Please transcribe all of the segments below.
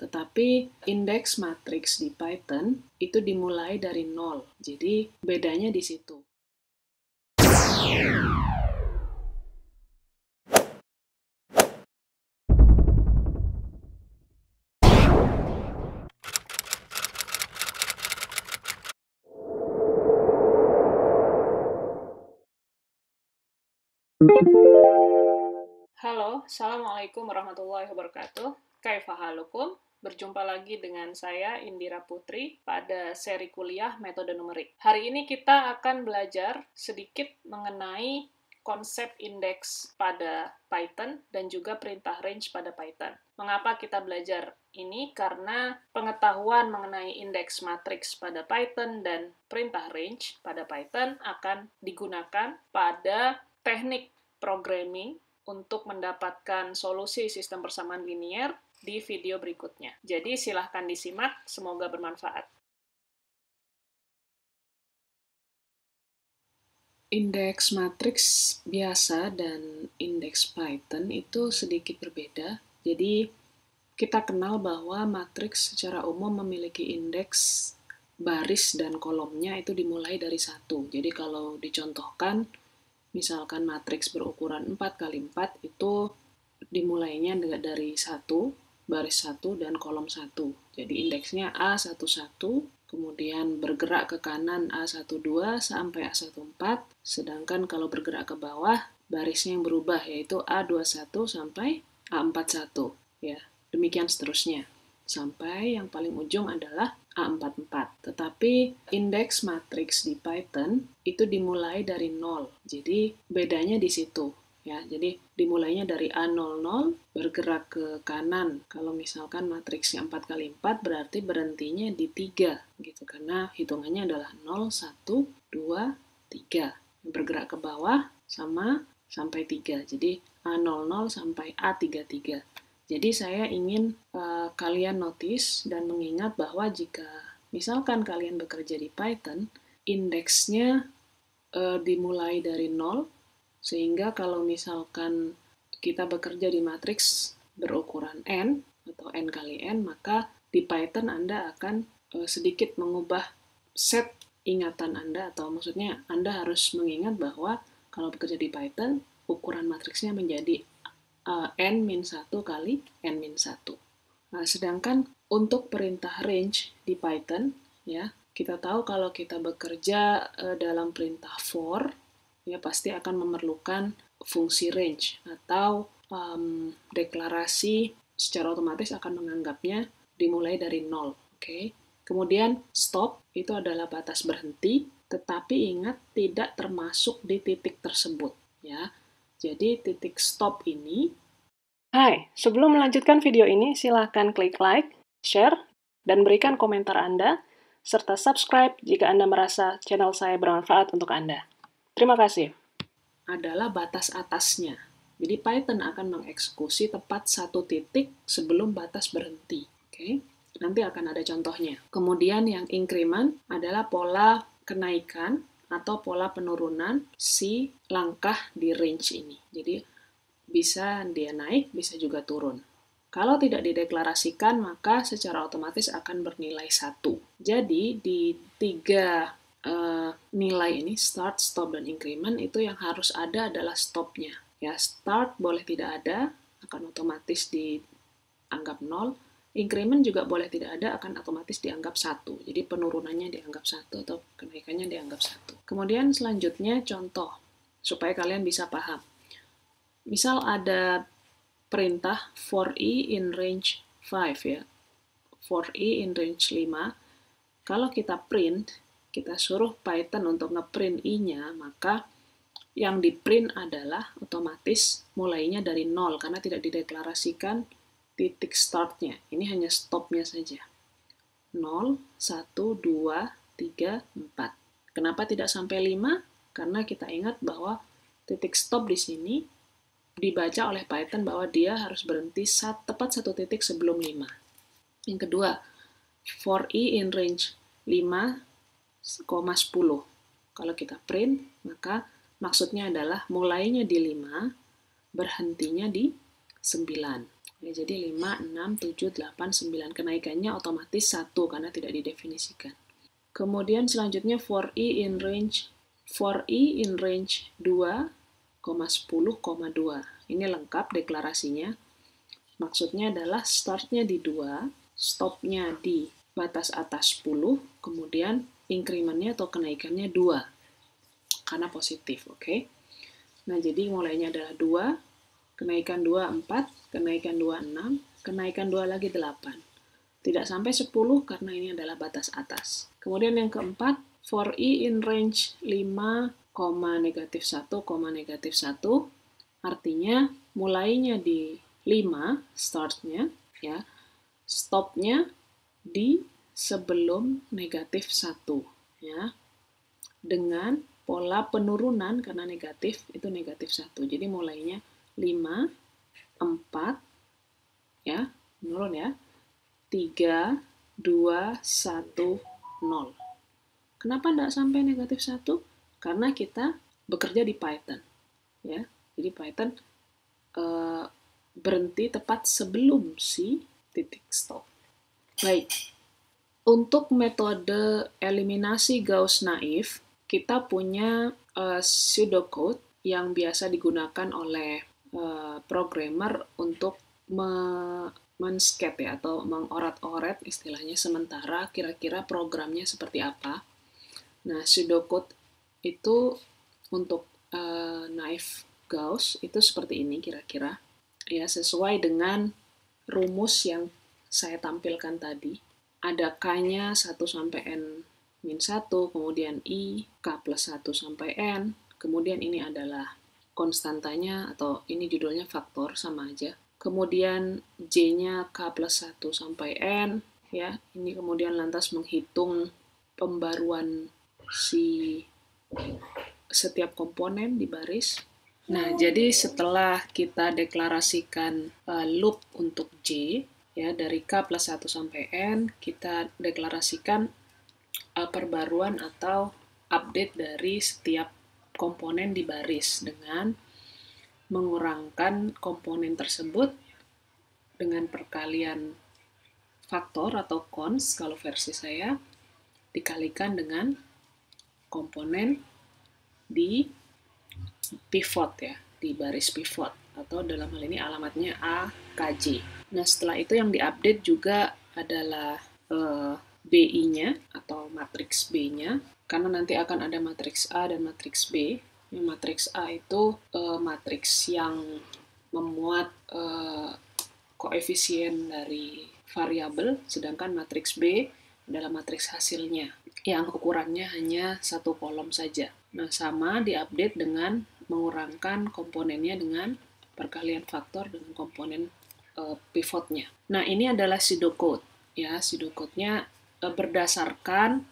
Tetapi indeks matriks di Python itu dimulai dari 0. Jadi bedanya di situ. Halo, Assalamualaikum warahmatullahi wabarakatuh. Kaifa halukum? Berjumpa lagi dengan saya, Indira Putri, pada seri kuliah Metode Numerik. Hari ini kita akan belajar sedikit mengenai konsep indeks pada Python dan juga perintah range pada Python. Mengapa kita belajar ini? Karena pengetahuan mengenai indeks matriks pada Python dan perintah range pada Python akan digunakan pada teknik programming untuk mendapatkan solusi sistem persamaan linier di video berikutnya. Jadi silahkan disimak, semoga bermanfaat. Indeks matriks biasa dan indeks Python itu sedikit berbeda. Jadi kita kenal bahwa matriks secara umum memiliki indeks baris dan kolomnya itu dimulai dari 1. Jadi kalau dicontohkan, misalkan matriks berukuran 4x4 itu dimulainya dari 1, baris 1, dan kolom 1. Jadi indeksnya A11, kemudian bergerak ke kanan A12 sampai A14, sedangkan kalau bergerak ke bawah, barisnya yang berubah, yaitu A21 sampai A41. Ya, demikian seterusnya. Sampai yang paling ujung adalah A44. Tetapi indeks matriks di Python itu dimulai dari 0. Jadi bedanya di situ. Ya, jadi dimulainya dari A00, bergerak ke kanan. Kalau misalkan matriksnya 4x4 berarti berhentinya di 3 gitu, karena hitungannya adalah 0, 1, 2, 3. Bergerak ke bawah sama sampai 3. Jadi A00 sampai A33. Jadi saya ingin kalian notice dan mengingat bahwa jika misalkan kalian bekerja di Python, indeksnya dimulai dari 0, sehingga kalau misalkan kita bekerja di matriks berukuran n atau n kali n, maka di Python Anda akan sedikit mengubah set ingatan Anda, atau maksudnya Anda harus mengingat bahwa kalau bekerja di Python, ukuran matriksnya menjadi n-1 kali n-1. Nah, sedangkan untuk perintah range di Python, ya, kita tahu kalau kita bekerja dalam perintah for, ya pasti akan memerlukan fungsi range atau deklarasi secara otomatis akan menganggapnya dimulai dari 0. Okay? Kemudian stop itu adalah batas berhenti, tetapi ingat tidak termasuk di titik tersebut. Ya. Jadi titik stop ini. Hai, sebelum melanjutkan video ini, silahkan klik like, share, dan berikan komentar Anda, serta subscribe jika Anda merasa channel saya bermanfaat untuk Anda. Terima kasih. Adalah batas atasnya. Jadi Python akan mengeksekusi tepat satu titik sebelum batas berhenti. Oke? Nanti akan ada contohnya. Kemudian yang increment adalah pola kenaikan atau pola penurunan si langkah di range ini. Jadi bisa dia naik, bisa juga turun. Kalau tidak dideklarasikan, maka secara otomatis akan bernilai 1. Jadi di 3 nilai ini, start, stop, dan increment, itu yang harus ada adalah stopnya. Ya, start boleh tidak ada, akan otomatis dianggap 0. Increment juga boleh tidak ada, akan otomatis dianggap 1. Jadi penurunannya dianggap 1 atau kenaikannya dianggap 1. Kemudian selanjutnya contoh, supaya kalian bisa paham. Misal ada perintah for i in range 5 ya. For i in range 5. Kalau kita print, kita suruh Python untuk ngeprint i-nya, maka yang di-print adalah otomatis mulainya dari 0 karena tidak dideklarasikan titik startnya. Ini hanya stopnya saja. 0, 1, 2, 3, 4. Kenapa tidak sampai 5? Karena kita ingat bahwa titik stop di sini dibaca oleh Python bahwa dia harus berhenti tepat satu titik sebelum 5. Yang kedua, for i in range 5, 10. Kalau kita print, maka maksudnya adalah mulainya di 5, berhentinya di 9. Ya, jadi 5, 6, 7, 8, 9. Kenaikannya otomatis 1 karena tidak didefinisikan. Kemudian selanjutnya for i in range 2,10,2. Ini lengkap deklarasinya. Maksudnya adalah startnya di 2, stopnya di batas atas 10, kemudian incrementnya atau kenaikannya 2 karena positif, oke? Nah, jadi mulainya adalah 2, kenaikan 2, 4, kenaikan 2, 6, kenaikan 2 lagi 8. Tidak sampai 10 karena ini adalah batas atas. Kemudian yang keempat, for i in range 5, -1, -1, artinya mulainya di 5, startnya, ya, stopnya di sebelum -1, ya, dengan pola penurunan karena negatif, itu -1. Jadi mulainya 5, 4, ya, menurun ya, 3, 2, 1, 0. Kenapa tidak sampai -1? Karena kita bekerja di Python. Ya. Jadi Python berhenti tepat sebelum si titik stop. Baik, untuk metode eliminasi Gauss naif, kita punya pseudocode yang biasa digunakan oleh programmer untuk men-sketch ya, atau mengorat-oret istilahnya sementara kira-kira programnya seperti apa. Nah, pseudocode itu untuk naif Gauss itu seperti ini kira-kira. Ya, sesuai dengan rumus yang saya tampilkan tadi. Ada K-nya 1 sampai N-1, kemudian I, K plus 1 sampai N, kemudian ini adalah konstantanya, atau ini judulnya faktor, sama aja. Kemudian J-nya K plus 1 sampai N, ya, ini kemudian lantas menghitung pembaruan si setiap komponen di baris. Nah, jadi setelah kita deklarasikan loop untuk J, ya, dari K plus 1 sampai N, kita deklarasikan perbaruan atau update dari setiap komponen di baris dengan mengurangkan komponen tersebut dengan perkalian faktor atau cons kalau versi saya, dikalikan dengan komponen di pivot ya, di baris pivot, atau dalam hal ini alamatnya A, KJ. Nah, setelah itu yang diupdate juga adalah BI-nya atau matriks B-nya, karena nanti akan ada matriks A dan matriks B. Yang matriks A itu matriks yang memuat koefisien dari variabel, sedangkan matriks B adalah matriks hasilnya yang ukurannya hanya satu kolom saja. Nah, sama diupdate dengan mengurangkan komponennya dengan perkalian faktor dengan komponen pivotnya. Nah, ini adalah pseudocode. Ya, pseudocode-nya berdasarkan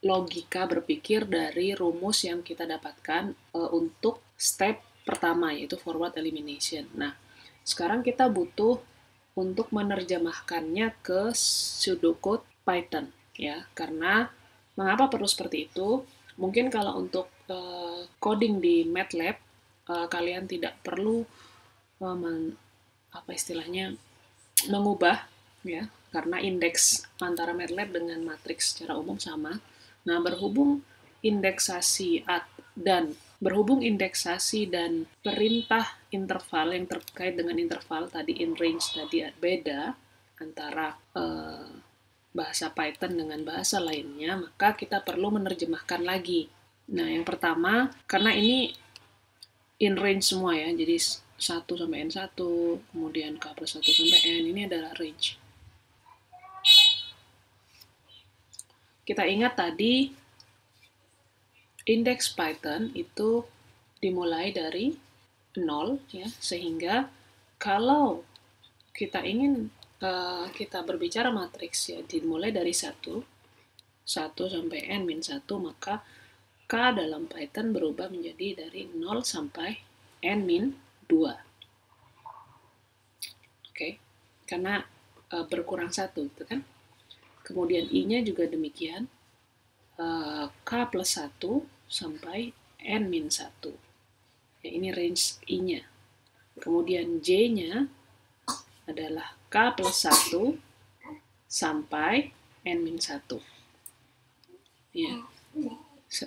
logika berpikir dari rumus yang kita dapatkan untuk step pertama, yaitu forward elimination. Nah, sekarang kita butuh untuk menerjemahkannya ke pseudocode Python, ya, karena mengapa perlu seperti itu? Mungkin kalau untuk coding di MATLAB, kalian tidak perlu mengubah, ya, karena indeks antara MATLAB dengan matriks secara umum sama. Nah, berhubung indeksasi dan perintah interval yang terkait dengan interval tadi in range tadi beda antara bahasa Python dengan bahasa lainnya, maka kita perlu menerjemahkan lagi. Nah, yang pertama, karena ini in range semua ya, jadi 1 sampai N1, kemudian K plus 1 sampai N, ini adalah range. Kita ingat tadi, indeks Python itu dimulai dari 0, ya, sehingga kalau kita ingin kita berbicara matriks, ya, dimulai dari 1 sampai N-1, maka K dalam Python berubah menjadi dari 0 sampai N-2. Oke, karena berkurang 1, gitu kan? Kemudian I-nya juga demikian, K plus 1 sampai N-1. Ya, ini range I-nya. Kemudian J-nya adalah K plus 1 sampai N-1. Ya.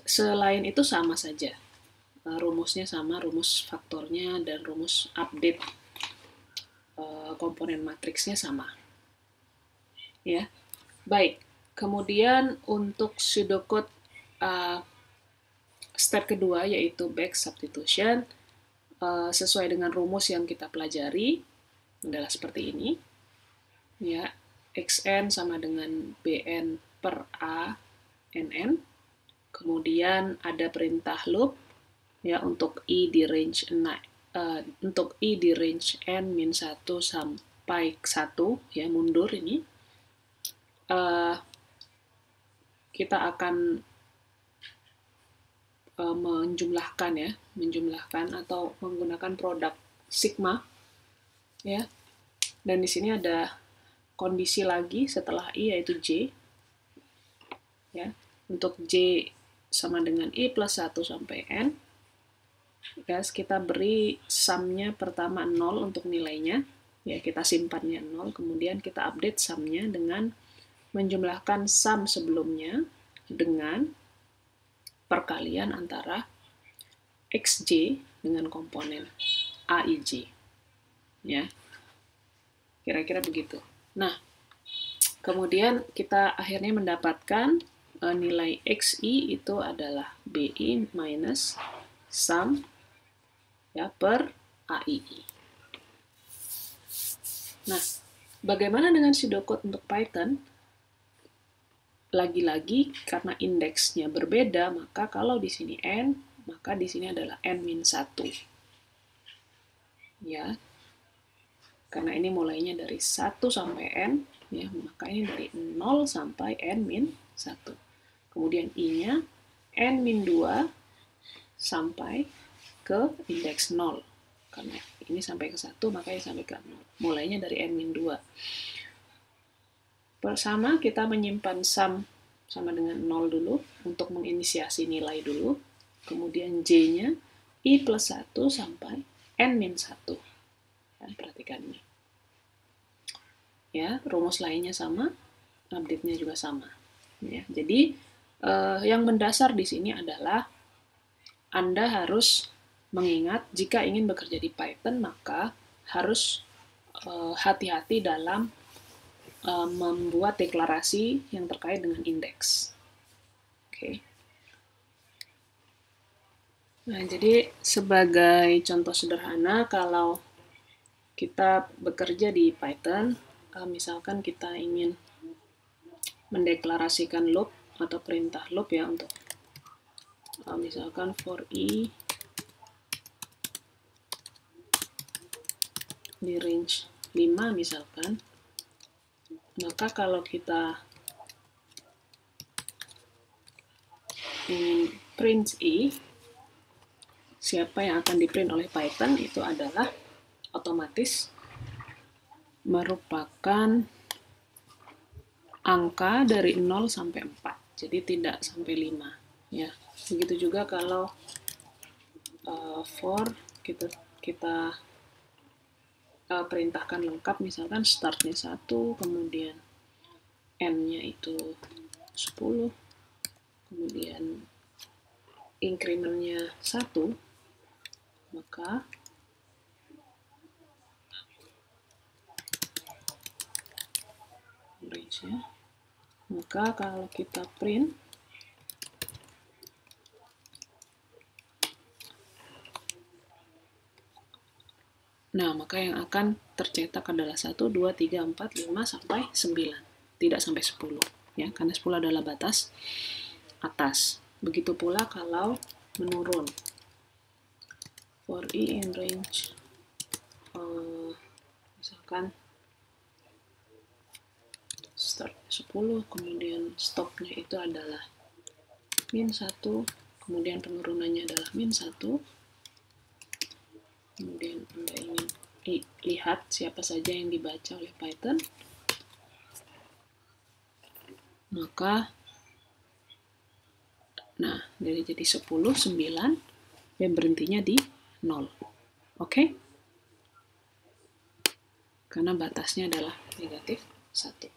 Selain itu sama saja. Rumusnya sama, rumus faktornya dan rumus update komponen matriksnya sama. Ya. Baik. Kemudian untuk pseudocode step kedua yaitu back substitution, sesuai dengan rumus yang kita pelajari adalah seperti ini. Ya, xn sama dengan bn per a nn. Kemudian ada perintah loop ya untuk i di range untuk i di range n-1 sampai 1 ya, mundur ini. Kita akan menjumlahkan atau menggunakan produk sigma ya. Dan di sini ada kondisi lagi setelah i yaitu j. Ya, untuk j sama dengan i plus 1 sampai n. Guys, kita beri sumnya pertama 0 untuk nilainya. Ya, kita simpannya 0, kemudian kita update sumnya dengan menjumlahkan sum sebelumnya dengan perkalian antara xj dengan komponen aij. Ya. Kira-kira begitu. Nah, kemudian kita akhirnya mendapatkan nilai xi itu adalah bi minus sum ya per aii. Nah, bagaimana dengan pseudocode untuk Python? Lagi-lagi karena indeksnya berbeda, maka kalau di sini n, maka di sini adalah n-1. Ya. Karena ini mulainya dari 1 sampai n, ya, maka ini dari 0 sampai n-1. Kemudian i-nya n-2 sampai ke indeks 0. Karena ini sampai ke 1, maka ini sampai ke 0. Mulainya dari n-2. Pertama, kita menyimpan sum sama dengan 0 dulu, untuk menginisiasi nilai dulu. Kemudian j-nya i plus 1 sampai n-1. Perhatikan ini. Ya, rumus lainnya sama, update-nya juga sama. Ya, jadi yang mendasar di sini adalah Anda harus mengingat jika ingin bekerja di Python maka harus hati-hati dalam membuat deklarasi yang terkait dengan indeks. Oke. Nah, jadi sebagai contoh sederhana, kalau kita bekerja di Python, misalkan kita ingin mendeklarasikan loop atau perintah loop ya, untuk misalkan for i di range 5 misalkan, maka kalau kita ingin print i, siapa yang akan di print oleh Python itu adalah otomatis merupakan angka dari 0 sampai 4, jadi tidak sampai 5 ya. Begitu juga kalau for kita perintahkan lengkap, misalkan startnya 1, kemudian n-nya itu 10, kemudian increment-nya 1, maka range-nya, maka kalau kita print maka yang akan tercetak adalah 1, 2, 3, 4, 5, sampai 9. Tidak sampai 10. Ya, karena 10 adalah batas atas. Begitu pula kalau menurun. For i in range, misalkan start 10, kemudian stopnya itu adalah -1, kemudian penurunannya adalah -1, kemudian Anda ingin lihat siapa saja yang dibaca oleh Python, maka dari jadi 10, 9, dan berhentinya di 0. Oke? karena batasnya adalah negatif 1.